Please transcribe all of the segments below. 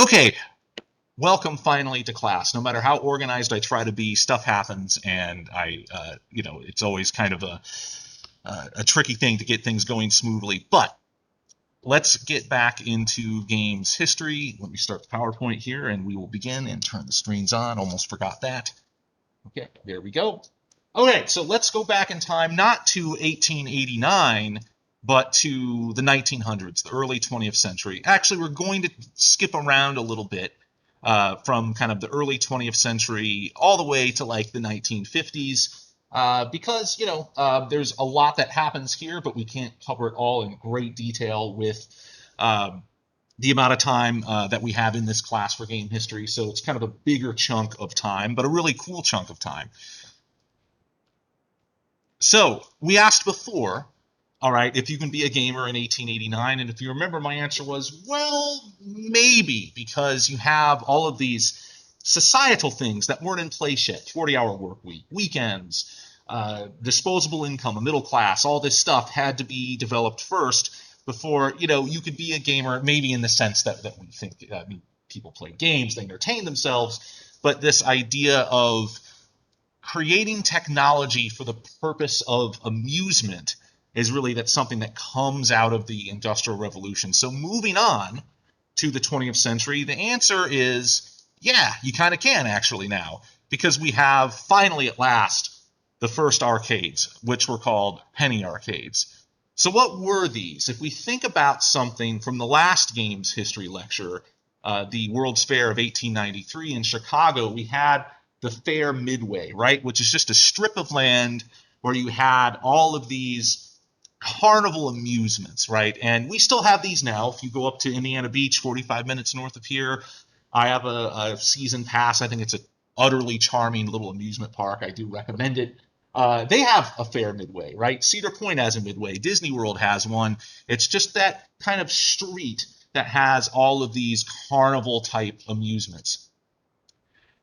Okay, welcome finally to class. No matter how organized I try to be, stuff happens, and it's always kind of a tricky thing to get things going smoothly. But let's get back into games history. Let me start the PowerPoint here, and we will begin and turn the screens on. Almost forgot that. Okay, there we go. Okay, so let's go back in time, not to 1889, but to the 1900s, the early 20th century. Actually, we're going to skip around a little bit from kind of the early 20th century all the way to like the 1950s, because there's a lot that happens here, but we can't cover it all in great detail with the amount of time that we have in this class for game history. So it's kind of a bigger chunk of time, but a really cool chunk of time. So we asked before, all right, if you can be a gamer in 1889, and if you remember, my answer was, well, maybe, because you have all of these societal things that weren't in place yet: 40-hour work week, weekends, disposable income, a middle class. All this stuff had to be developed first before you could be a gamer, maybe in the sense that we think people play games, they entertain themselves, but this idea of creating technology for the purpose of amusement is really that's something that comes out of the Industrial Revolution. So moving on to the 20th century, the answer is, yeah, you kind of can actually now, because we have finally at last the first arcades, which were called penny arcades. So what were these? If we think about something from the last games history lecture, the World's Fair of 1893 in Chicago, we had the Fair Midway, right, which is just a strip of land where you had all of these carnival amusements, right? And we still have these now. If you go up to Indiana Beach, 45 minutes north of here, I have a season pass. I think it's an utterly charming little amusement park. I do recommend it. They have a Fair Midway, right? Cedar Point has a Midway. Disney World has one. It's just that kind of street that has all of these carnival-type amusements.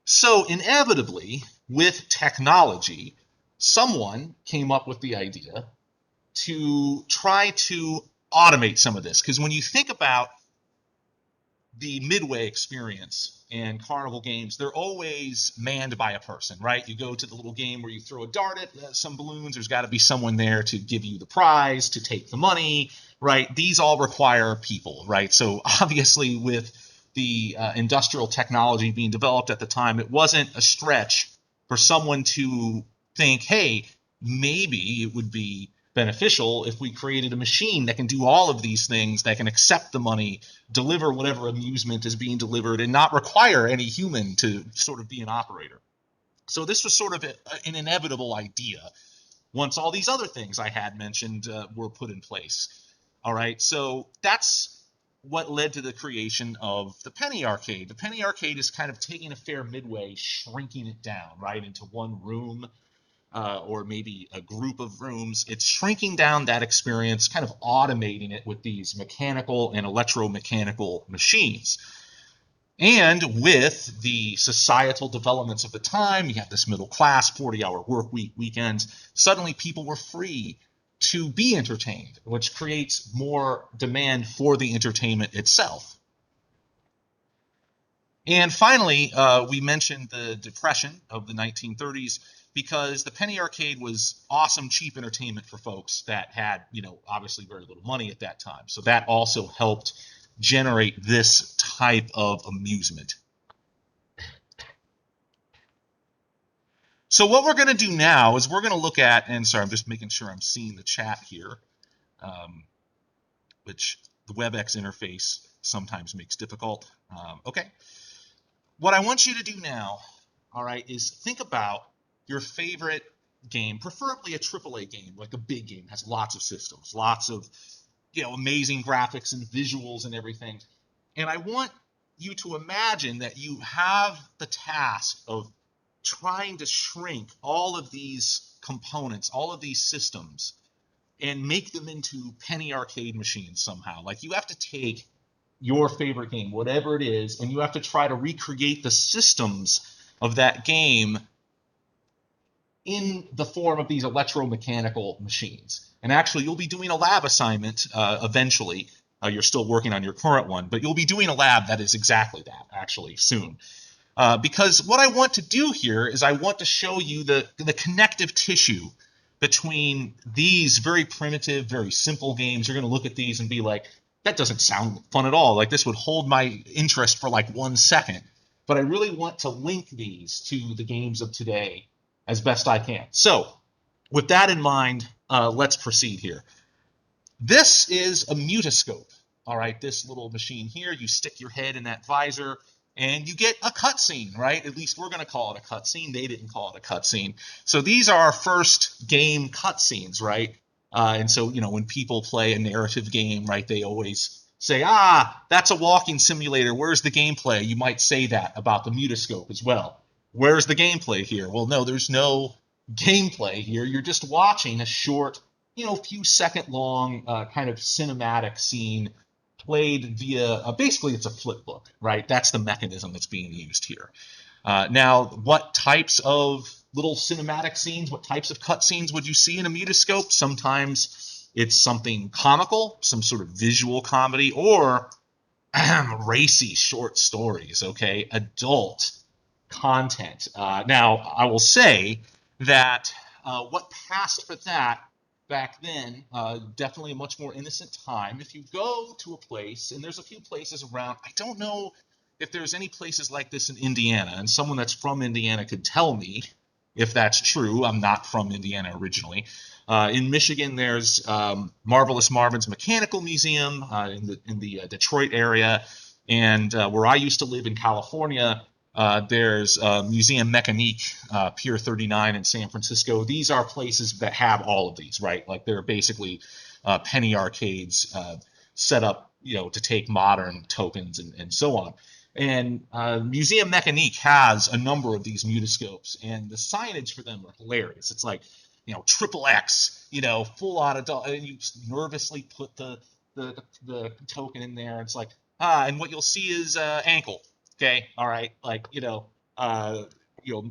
So inevitably, with technology, someone came up with the idea to try to automate some of this. Because when you think about the Midway experience and carnival games, they're always manned by a person, right? You go to the little game where you throw a dart at some balloons. There's got to be someone there to give you the prize, to take the money, right? These all require people, right? So obviously with the industrial technology being developed at the time, it wasn't a stretch for someone to think, hey, maybe it would be beneficial if we created a machine that can do all of these things, that can accept the money, deliver whatever amusement is being delivered, and not require any human to sort of be an operator. So this was sort of an inevitable idea once all these other things I had mentioned were put in place. All right, so that's what led to the creation of the penny arcade. The penny arcade is kind of taking a Fair Midway, shrinking it down, right, into one room, or maybe a group of rooms. It's shrinking down that experience, kind of automating it with these mechanical and electromechanical machines. And with the societal developments of the time, you have this middle class, 40-hour work week, weekends, suddenly people were free to be entertained, which creates more demand for the entertainment itself. And finally, we mentioned the Depression of the 1930s, because the penny arcade was awesome, cheap entertainment for folks that had, obviously very little money at that time. So that also helped generate this type of amusement. So what we're going to do now is we're going to look at, and sorry, I'm just making sure I'm seeing the chat here, which the WebEx interface sometimes makes difficult. Okay. What I want you to do now, all right, is think about your favorite game, preferably a AAA game, like a big game, has lots of systems, lots of amazing graphics and visuals and everything. And I want you to imagine that you have the task of trying to shrink all of these components, all of these systems, and make them into penny arcade machines somehow. Like, you have to take your favorite game, whatever it is, and you have to try to recreate the systems of that game in the form of these electromechanical machines. And actually, you'll be doing a lab assignment eventually you're still working on your current one, but you'll be doing a lab that is exactly that, actually, soon. Because what I want to do here is I want to show you the connective tissue between these very primitive, very simple games. You're going to look at these and be like, that doesn't sound fun at all. Like, this would hold my interest for like 1 second. But I really want to link these to the games of today as best I can. So with that in mind, let's proceed here. This is a mutoscope. All right, this little machine here, you stick your head in that visor, and you get a cutscene, right? At least we're going to call it a cutscene. They didn't call it a cutscene. So these are our first game cutscenes, right? And so, when people play a narrative game, right, they always say, that's a walking simulator. Where's the gameplay? You might say that about the mutoscope as well. Where's the gameplay here? Well, no, there's no gameplay here. You're just watching a short, few second long kind of cinematic scene played via, basically it's a flip book, right? That's the mechanism that's being used here. Now, what types of little cinematic scenes, what types of cutscenes would you see in a mutoscope? Sometimes it's something comical, some sort of visual comedy, or racy short stories, okay? Adult content. Now, I will say that what passed for that back then, definitely a much more innocent time. If you go to a place, and there's a few places around, I don't know if there's any places like this in Indiana, and someone that's from Indiana could tell me if that's true. I'm not from Indiana originally. In Michigan, there's Marvelous Marvin's Mechanical Museum in the Detroit area, and where I used to live in California, there's Museum Mécanique, Pier 39 in San Francisco. These are places that have all of these, right? Like, they're basically penny arcades set up, to take modern tokens and so on. And Museum Mécanique has a number of these mutoscopes, and the signage for them are hilarious. It's like, triple X, full on adult, and you nervously put the token in there. It's like, and what you'll see is ankle. Okay, all right, like,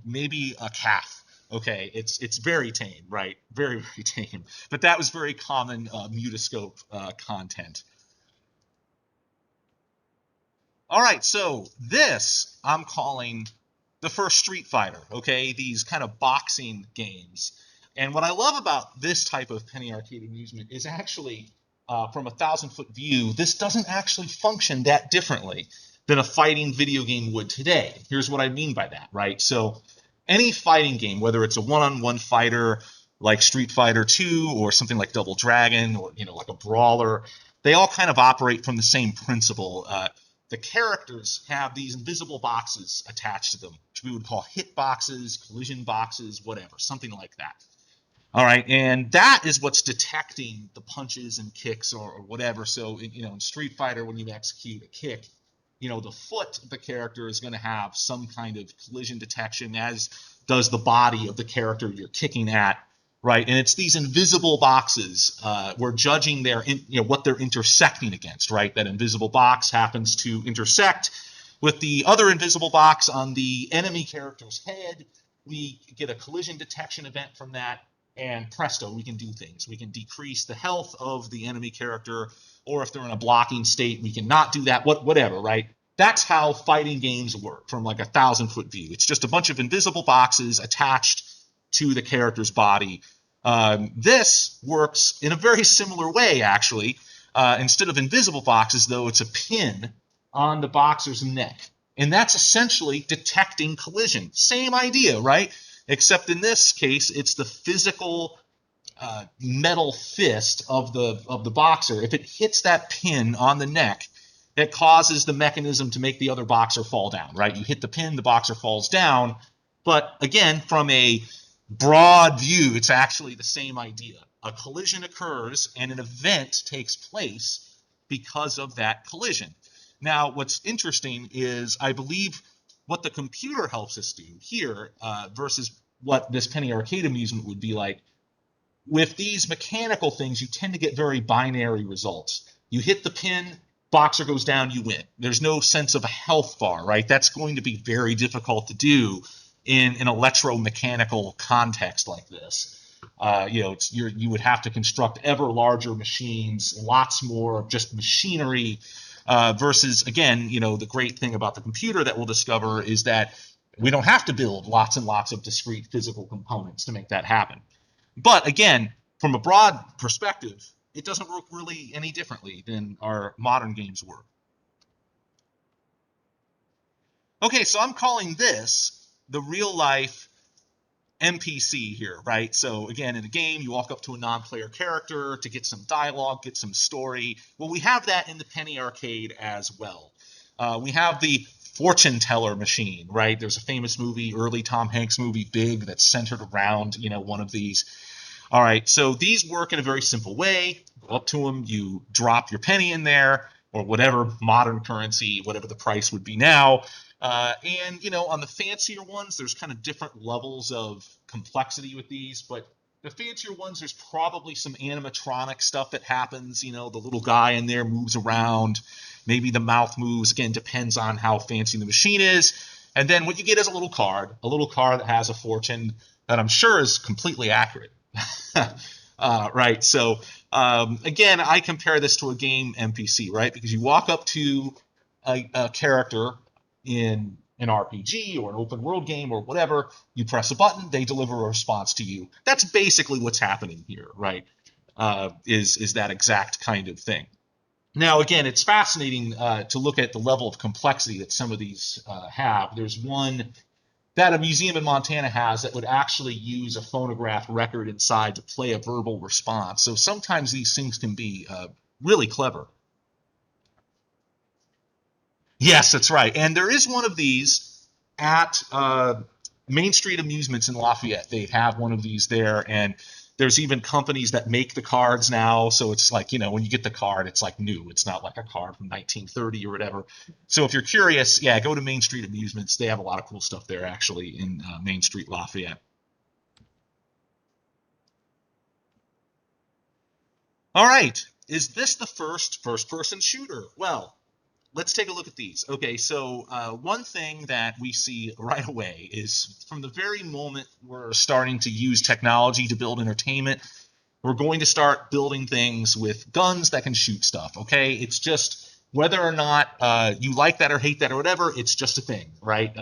maybe a calf. Okay, it's very tame, right? Very, very tame. But that was very common mutoscope content. All right, so this I'm calling the first Street Fighter, okay? These kind of boxing games. And what I love about this type of penny arcade amusement is actually, from a 1,000-foot view, this doesn't actually function that differently than a fighting video game would today. Here's what I mean by that, right? So any fighting game, whether it's a one-on-one fighter like Street Fighter 2 or something like Double Dragon or, like a brawler, they all kind of operate from the same principle. The characters have these invisible boxes attached to them, which we would call hit boxes, collision boxes, whatever, something like that. All right, and that is what's detecting the punches and kicks or whatever. So, in Street Fighter, when you execute a kick, the foot of the character is going to have some kind of collision detection, as does the body of the character you're kicking at, right? And it's these invisible boxes. We're judging what they're intersecting against, right? That invisible box happens to intersect with the other invisible box on the enemy character's head. We get a collision detection event from that, and presto, we can do things. We can decrease the health of the enemy character, or if they're in a blocking state, we can not do that, whatever, right? That's how fighting games work from like a 1,000-foot view. It's just a bunch of invisible boxes attached to the character's body. This works in a very similar way, actually. Instead of invisible boxes, though, it's a pin on the boxer's neck. And that's essentially detecting collision. Same idea, right? Except in this case, it's the physical metal fist of the boxer. If it hits that pin on the neck, it causes the mechanism to make the other boxer fall down, right? You hit the pin, the boxer falls down. But again, from a broad view, it's actually the same idea. A collision occurs and an event takes place because of that collision. Now, what's interesting is I believe what the computer helps us do here versus what this penny arcade amusement would be like. With these mechanical things, you tend to get very binary results. You hit the pin, boxer goes down, you win. There's no sense of a health bar, right? That's going to be very difficult to do in an electromechanical context like this. You would have to construct ever larger machines, lots more just machinery, versus, again, the great thing about the computer that we'll discover is that we don't have to build lots and lots of discrete physical components to make that happen. But again, from a broad perspective, it doesn't work really any differently than our modern games work. Okay, so I'm calling this the real life NPC here, right? So again, in a game, you walk up to a non-player character to get some dialogue, get some story. Well, we have that in the Penny Arcade as well. We have the fortune teller machine, right? There's a famous movie, early Tom Hanks movie, Big, that's centered around, one of these. All right, so these work in a very simple way. Go up to them, you drop your penny in there, or whatever modern currency, whatever the price would be now. And on the fancier ones, there's kind of different levels of complexity with these, but the fancier ones, there's probably some animatronic stuff that happens. The little guy in there moves around, maybe the mouth moves. Again, depends on how fancy the machine is. And then what you get is a little card that has a fortune that I'm sure is completely accurate. Right. So again, I compare this to a game NPC, right? Because you walk up to a character in an RPG or an open world game or whatever, you press a button, they deliver a response to you. That's basically what's happening here, right? Is that exact kind of thing. Now, again, it's fascinating to look at the level of complexity that some of these have. There's one that a museum in Montana has that would actually use a phonograph record inside to play a verbal response. So sometimes these things can be really clever. Yes, that's right. And there is one of these at Main Street Amusements in Lafayette. They have one of these there, and there's even companies that make the cards now. So it's like, when you get the card, it's like new. It's not like a card from 1930 or whatever. So if you're curious, yeah, go to Main Street Amusements. They have a lot of cool stuff there, actually, in Main Street Lafayette. All right. Is this the first-person shooter? Well, let's take a look at these. Okay, so one thing that we see right away is from the very moment we're starting to use technology to build entertainment, we're going to start building things with guns that can shoot stuff, okay? It's just whether or not you like that or hate that or whatever, it's just a thing, right?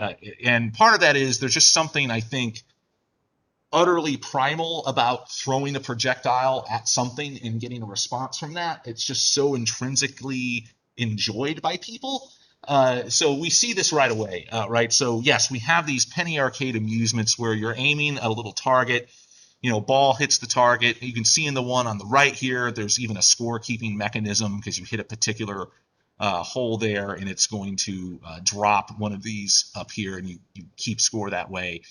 And part of that is there's just something, I think, utterly primal about throwing a projectile at something and getting a response from that. It's just so intrinsically enjoyed by people. So we see this right away, right? So yes, we have these penny arcade amusements where you're aiming at a little target, ball hits the target. You can see in the one on the right here, there's even a score-keeping mechanism because you hit a particular hole there, and it's going to drop one of these up here, and you keep score that way.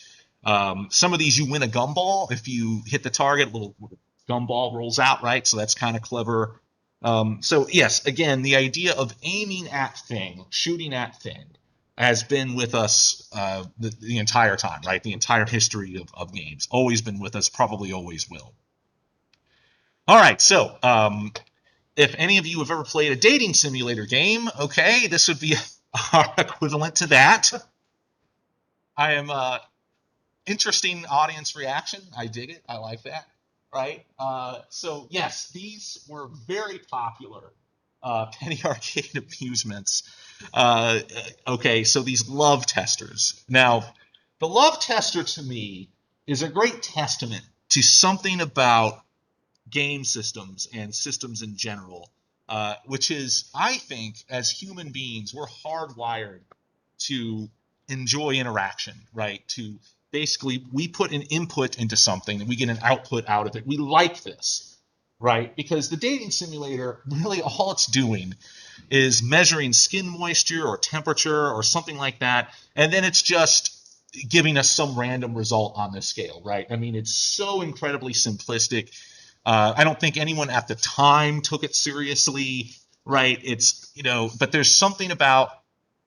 Some of these you win a gumball. If you hit the target, a little gumball rolls out, right? So that's kind of clever. So yes, again, the idea of aiming at thing, shooting at thing, has been with us the entire time, right? The entire history of games. Always been with us, probably always will. All right, so if any of you have ever played a dating simulator game, okay, this would be our equivalent to that. I am interesting audience reaction. I dig it. I like that. Right. So yes, these were very popular penny arcade amusements. Okay, so these love testers. Now, the love tester to me is a great testament to something about game systems and systems in general, which is, I think, as human beings, we're hardwired to enjoy interaction, right? To basically, we put an input into something and we get an output out of it. We like this, right? Because the dating simulator, really all it's doing is measuring skin moisture or temperature or something like that. And then it's just giving us some random result on this scale, right? I mean, it's so incredibly simplistic. I don't think anyone at the time took it seriously, right? It's, but there's something about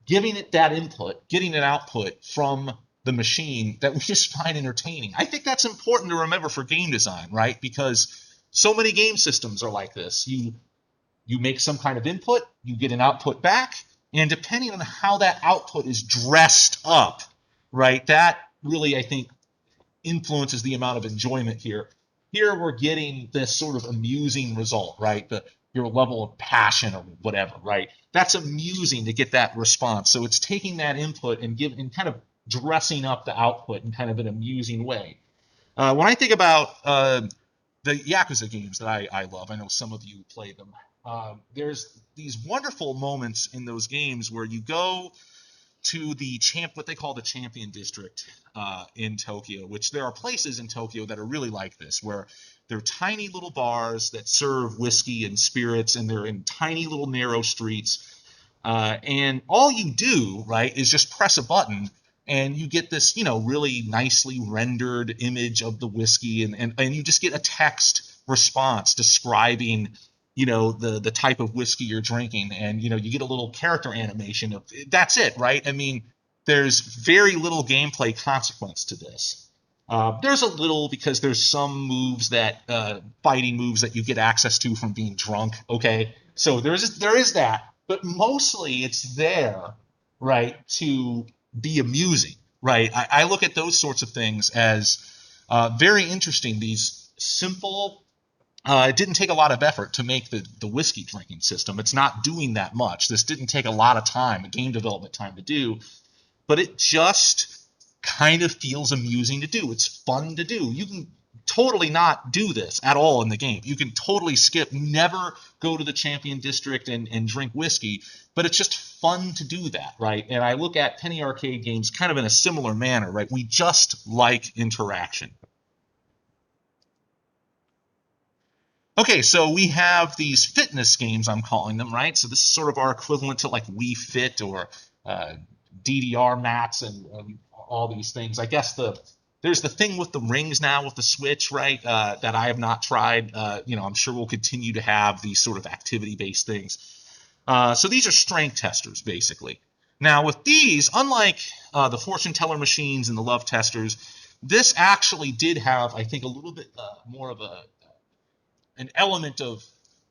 giving it that input, getting an output from the machine that we just find entertaining. I think that's important to remember for game design, right? Because so many game systems are like this. You make some kind of input, you get an output back, and depending on how that output is dressed up, right, that really, I think, influences the amount of enjoyment here. Here we're getting this sort of amusing result, right? Your level of passion or whatever, right? That's amusing to get that response. So it's taking that input and kind of dressing up the output in kind of an amusing way. When I think about the Yakuza games that I love, I know some of you play them. There's these wonderful moments in those games where you go to what they call the Champion District in Tokyo, which there are places in Tokyo that are really like this, where they're tiny little bars that serve whiskey and spirits, and they're in tiny little narrow streets. And all you do, right, is just press a button, and you get this, really nicely rendered image of the whiskey, and you just get a text response describing, the type of whiskey you're drinking, and you get a little character animation of that's it, right? I mean, there's very little gameplay consequence to this. There's a little because there's some moves fighting moves that you get access to from being drunk. Okay, so there is that, but mostly it's there, right, to be amusing, right? I look at those sorts of things as very interesting. These simple. It didn't take a lot of effort to make the whiskey drinking system. It's not doing that much. This didn't take a lot of time, game development time to do, but it just kind of feels amusing to do. It's fun to do. You can totally not do this at all in the game. You can totally skip, never go to the Champion District and drink whiskey, but it's just fun to do that, right? And I look at penny arcade games kind of in a similar manner, right? We just like interaction. Okay, so we have these fitness games, I'm calling them, right? So this is sort of our equivalent to like Wii Fit or uh, DDR mats and all these things. I guess there's the thing with the rings now with the Switch, right? That I have not tried. I'm sure we'll continue to have these sort of activity-based things. So these are strength testers, basically. Now with these, unlike the fortune teller machines and the love testers, this actually did have, I think, a little bit more of an element of,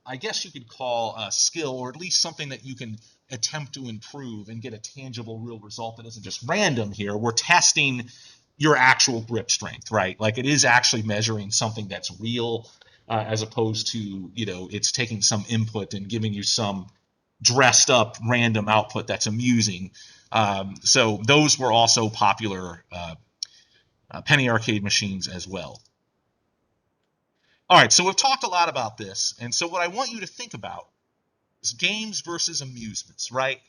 I guess you could call skill, or at least something that you can attempt to improve and get a tangible, real result that isn't just random here. We're testing your actual grip strength, right? Like it is actually measuring something that's real, as opposed to, it's taking some input and giving you some dressed up random output that's amusing. So those were also popular penny arcade machines as well. All right, so we've talked a lot about this, and so what I want you to think about is games versus amusements, right?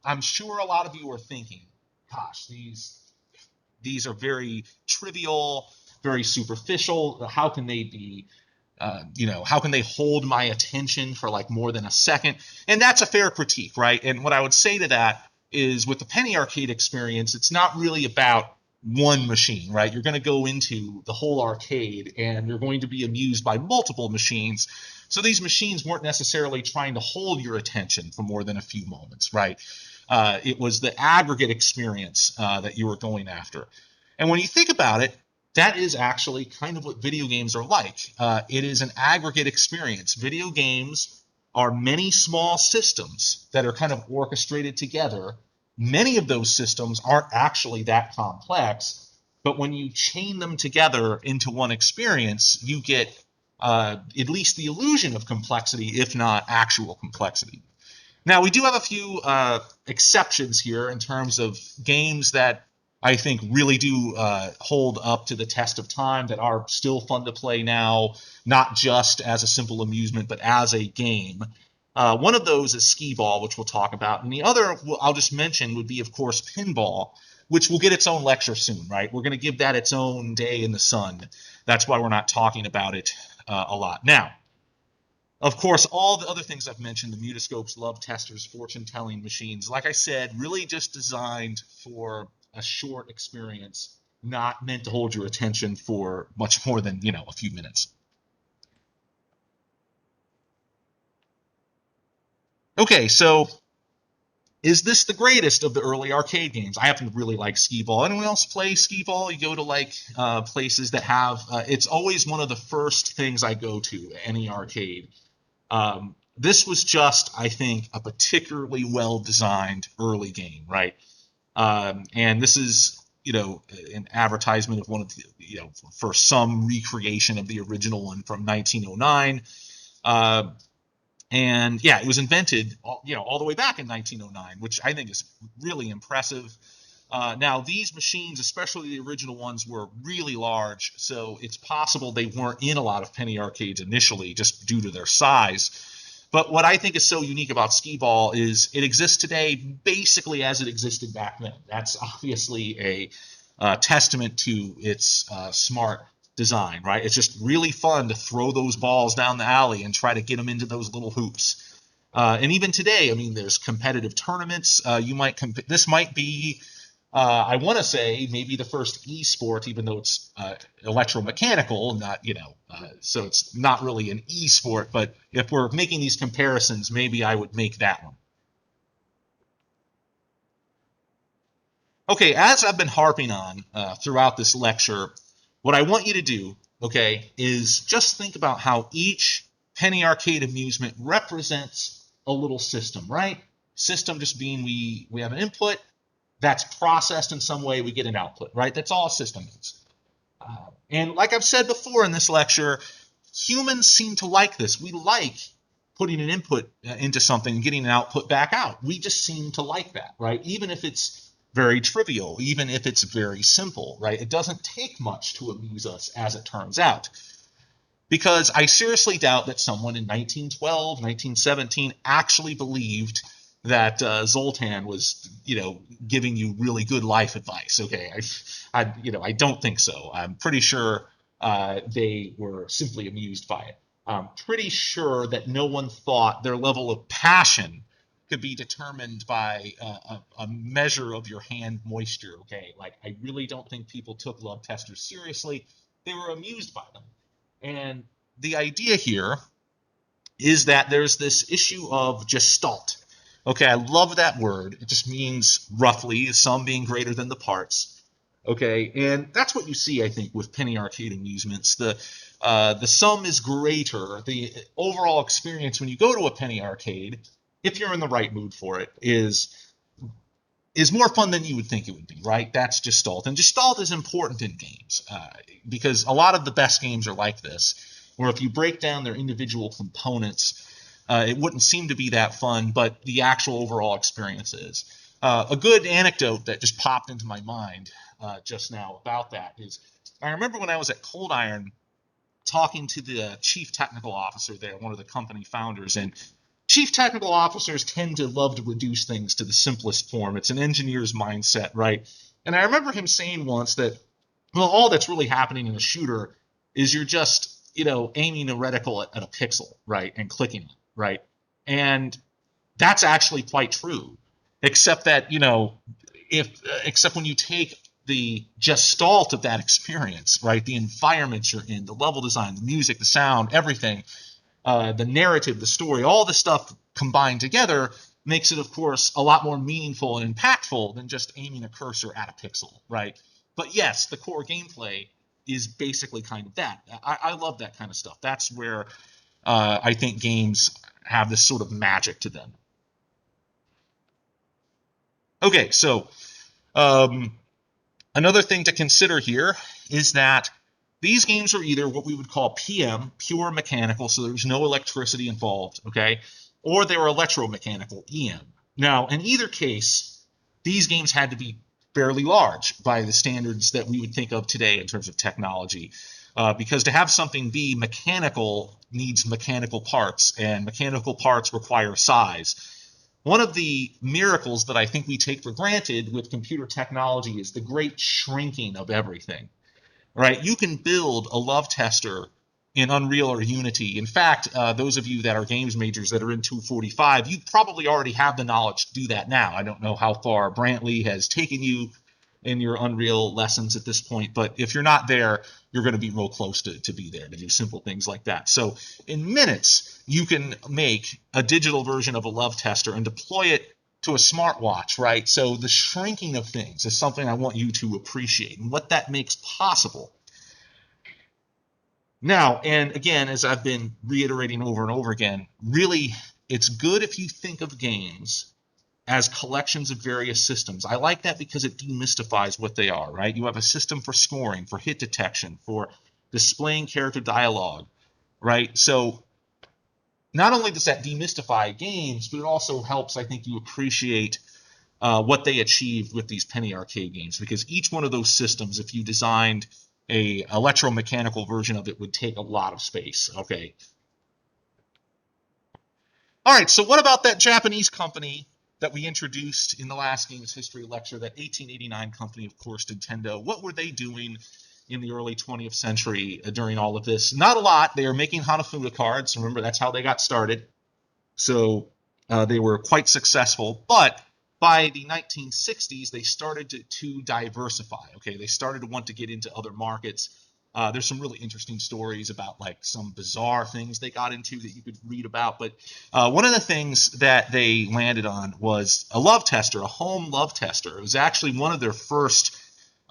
I'm sure a lot of you are thinking, gosh, these are very trivial, very superficial. How can they be, how can they hold my attention for like more than a second? And that's a fair critique, right? And what I would say to that is with the penny arcade experience, it's not really about one machine, right? You're going to go into the whole arcade and you're going to be amused by multiple machines. So these machines weren't necessarily trying to hold your attention for more than a few moments, right? It was the aggregate experience that you were going after. And when you think about it, that is actually kind of what video games are like. It is an aggregate experience. Video games are many small systems that are kind of orchestrated together. Many of those systems aren't actually that complex, but when you chain them together into one experience, you get at least the illusion of complexity, if not actual complexity. Now, we do have a few exceptions here in terms of games that I think really do hold up to the test of time, that are still fun to play now, not just as a simple amusement, but as a game. One of those is skee ball, which we'll talk about, and the other I'll just mention would be, of course, pinball, which will get its own lecture soon, right? We're going to give that its own day in the sun. That's why we're not talking about it a lot. Now, of course, all the other things I've mentioned, the mutoscopes, love testers, fortune-telling machines, like I said, really just designed for a short experience, not meant to hold your attention for much more than, a few minutes. Okay, so is this the greatest of the early arcade games? I happen to really like skee ball. Anyone else play skee ball? You go to like places that have, it's always one of the first things I go to, any arcade. This was just, I think, a particularly well-designed early game, right? And this is, an advertisement of one of the, for some recreation of the original one from 1909. And yeah, it was invented, all the way back in 1909, which I think is really impressive. Now, these machines, especially the original ones, were really large, so it's possible they weren't in a lot of penny arcades initially just due to their size. But what I think is so unique about Skee-Ball is it exists today basically as it existed back then. That's obviously a testament to its smart design, right? It's just really fun to throw those balls down the alley and try to get them into those little hoops. And even today, I mean, there's competitive tournaments. This might be, I want to say, maybe the first e-sport, even though it's electromechanical, not, so it's not really an e-sport. But if we're making these comparisons, maybe I would make that one. Okay, as I've been harping on throughout this lecture, what I want you to do, okay, is just think about how each penny arcade amusement represents a little system, right? System just being we have an input that's processed in some way, we get an output, right? That's all a system is. And like I've said before in this lecture, humans seem to like this. We like putting an input into something and getting an output back out. We just seem to like that, right? Even if it's very trivial, even if it's very simple, right? It doesn't take much to amuse us, as it turns out. Because I seriously doubt that someone in 1912, 1917 actually believed that Zoltan was, giving you really good life advice. Okay, I don't think so. I'm pretty sure they were simply amused by it. I'm pretty sure that no one thought their level of passion could be determined by a measure of your hand moisture. Okay, like I really don't think people took love testers seriously. They were amused by them. And the idea here is that there's this issue of gestalt. Okay, I love that word. It just means roughly sum being greater than the parts. Okay, and that's what you see, I think, with penny arcade amusements. The sum is greater. The overall experience when you go to a penny arcade, if you're in the right mood for it, is more fun than you would think it would be, right? That's gestalt. And gestalt is important in games because a lot of the best games are like this, where if you break down their individual components, it wouldn't seem to be that fun, but the actual overall experience is. A good anecdote that just popped into my mind just now about that is I remember when I was at Cold Iron talking to the chief technical officer there, one of the company founders, and chief technical officers tend to love to reduce things to the simplest form. It's an engineer's mindset, right? And I remember him saying once that, well, all that's really happening in a shooter is you're just, aiming a reticle at a pixel, right, and clicking it, right? And that's actually quite true, except that, except when you take the gestalt of that experience, right, the environment you're in, the level design, the music, the sound, everything, the narrative, the story, all the stuff combined together makes it, of course, a lot more meaningful and impactful than just aiming a cursor at a pixel, right? But yes, the core gameplay is basically kind of that. I love that kind of stuff. That's where I think games have this sort of magic to them. Okay, so another thing to consider here is that these games are either what we would call PM, pure mechanical, so there's no electricity involved, okay, or they were electromechanical, EM. Now, in either case, these games had to be fairly large by the standards that we would think of today in terms of technology, because to have something be mechanical needs mechanical parts, and mechanical parts require size. One of the miracles that I think we take for granted with computer technology is the great shrinking of everything. Right? You can build a love tester in Unreal or Unity. In fact, those of you that are games majors that are in 245, you probably already have the knowledge to do that now. I don't know how far Bromley has taken you in your Unreal lessons at this point, but if you're not there, you're going to be real close to be there to do simple things like that. So in minutes, you can make a digital version of a love tester and deploy it to a smartwatch, right? So the shrinking of things is something I want you to appreciate and what that makes possible. Now, and again, as I've been reiterating over and over again, really, it's good if you think of games as collections of various systems. I like that because it demystifies what they are, right? You have a system for scoring, for hit detection, for displaying character dialogue, right? So not only does that demystify games, but it also helps, I think, you appreciate what they achieved with these penny arcade games, because each one of those systems, if you designed a electromechanical version of it, would take a lot of space. Okay. All right, so what about that Japanese company that we introduced in the last Games History lecture, that 1889 company, of course, Nintendo? What were they doing in the early 20th century during all of this? Not a lot. They were making Hanafuda cards. Remember, that's how they got started. So they were quite successful. But by the 1960s, they started to diversify. Okay, they started to want to get into other markets. There's some really interesting stories about like some bizarre things they got into that you could read about. But one of the things that they landed on was a love tester, a home love tester. It was actually one of their first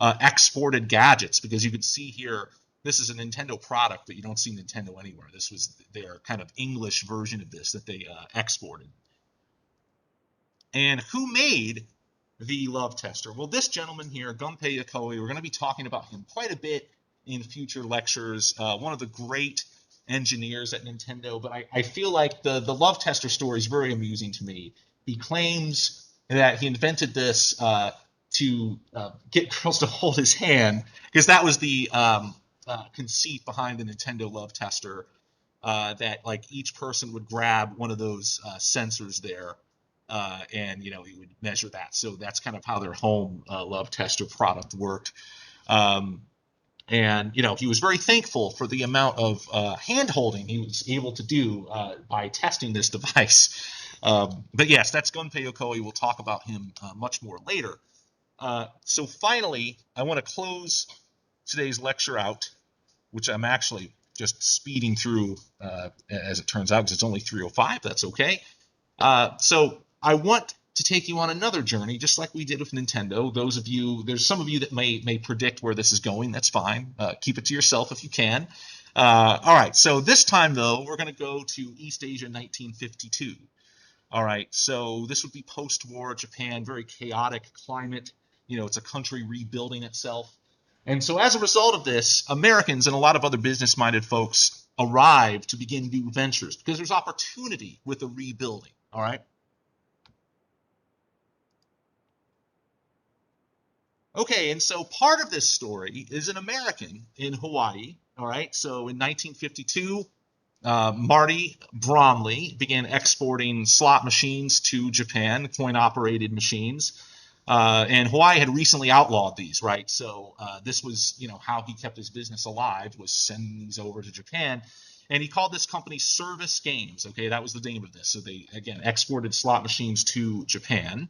exported gadgets, because you can see here, this is a Nintendo product, but you don't see Nintendo anywhere. This was their kind of English version of this that they exported. And who made the love tester? Well, this gentleman here, Gunpei Yokoi, we're going to be talking about him quite a bit in future lectures. One of the great engineers at Nintendo, but I feel like the love tester story is very amusing to me. He claims that he invented this to get girls to hold his hand, because that was the conceit behind the Nintendo love tester, that like each person would grab one of those sensors there, and he would measure that. So that's kind of how their home love tester product worked. And he was very thankful for the amount of hand holding he was able to do by testing this device. But yes, that's Gunpei Yokoi. We'll talk about him much more later. So finally, I want to close today's lecture out, which I'm actually just speeding through, as it turns out, because it's only 3:05. That's okay. So I want to take you on another journey, just like we did with Nintendo. There's some of you that may predict where this is going. That's fine. Keep it to yourself if you can. All right. So this time, though, we're going to go to East Asia 1952. All right. So this would be post-war Japan, very chaotic climate. It's a country rebuilding itself. And so as a result of this, Americans and a lot of other business-minded folks arrived to begin new ventures, because there's opportunity with the rebuilding. All right. Okay, and so part of this story is an American in Hawaii. All right, so in 1952, Marty Bromley began exporting slot machines to Japan, coin-operated machines. And Hawaii had recently outlawed these, right? So this was, how he kept his business alive, was sending these over to Japan. And he called this company Service Games. Okay, that was the name of this. So they, again, exported slot machines to Japan.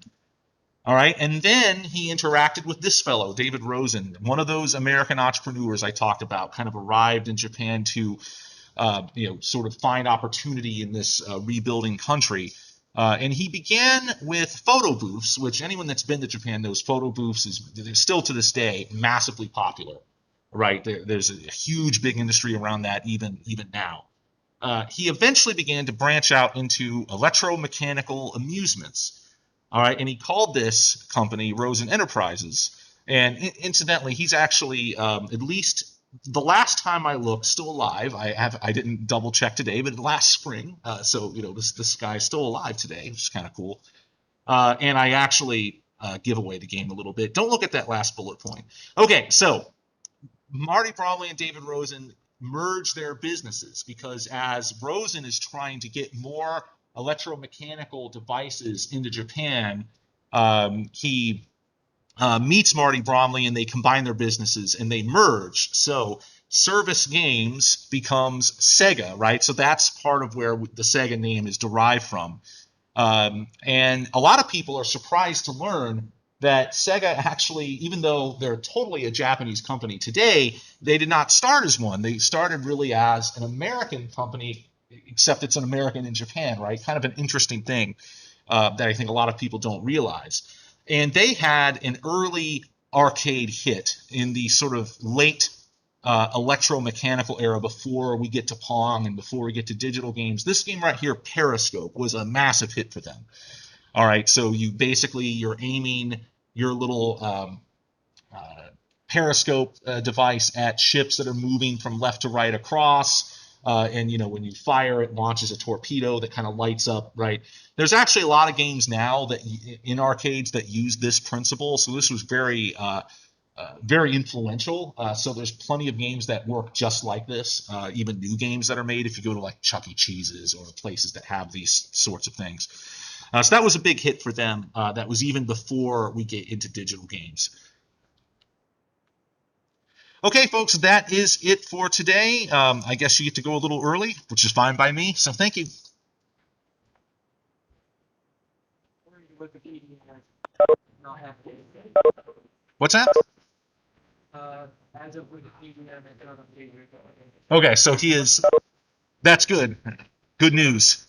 All right, and then he interacted with this fellow, David Rosen, one of those American entrepreneurs I talked about, kind of arrived in Japan to, sort of find opportunity in this rebuilding country. And he began with photo booths, which anyone that's been to Japan knows photo booths is still to this day massively popular, right? There's a huge, big industry around that even now. He eventually began to branch out into electromechanical amusements. All right, and he called this company Rosen Enterprises. And incidentally, he's actually, at least the last time I looked, still alive. I didn't double check today, but last spring. So this guy's still alive today, which is kind of cool. And I actually give away the game a little bit. Don't look at that last bullet point. Okay, so Marty Bromley and David Rosen merge their businesses, because as Rosen is trying to get more electromechanical devices into Japan, he meets Marty Bromley, and they combine their businesses and they merge. So Service Games becomes Sega, right? So that's part of where the Sega name is derived from. And a lot of people are surprised to learn that Sega actually, even though they're totally a Japanese company today, they did not start as one. They started really as an American company, except it's an American in Japan, right? Kind of an interesting thing that I think a lot of people don't realize. And they had an early arcade hit in the sort of late electromechanical era, before we get to Pong and before we get to digital games. This game right here, Periscope, was a massive hit for them. All right, so you're aiming your little uh, periscope device at ships that are moving from left to right across. And when you fire, it launches a torpedo that kind of lights up. Right. There's actually a lot of games now that in arcades that use this principle. So this was very influential. So there's plenty of games that work just like this. Even new games that are made. If you go to like Chuck E. Cheese's or places that have these sorts of things. So that was a big hit for them. That was even before we get into digital games. Okay, folks, that is it for today. I guess you get to go a little early, which is fine by me. So thank you. What's that? Okay, so he is. That's good. Good news.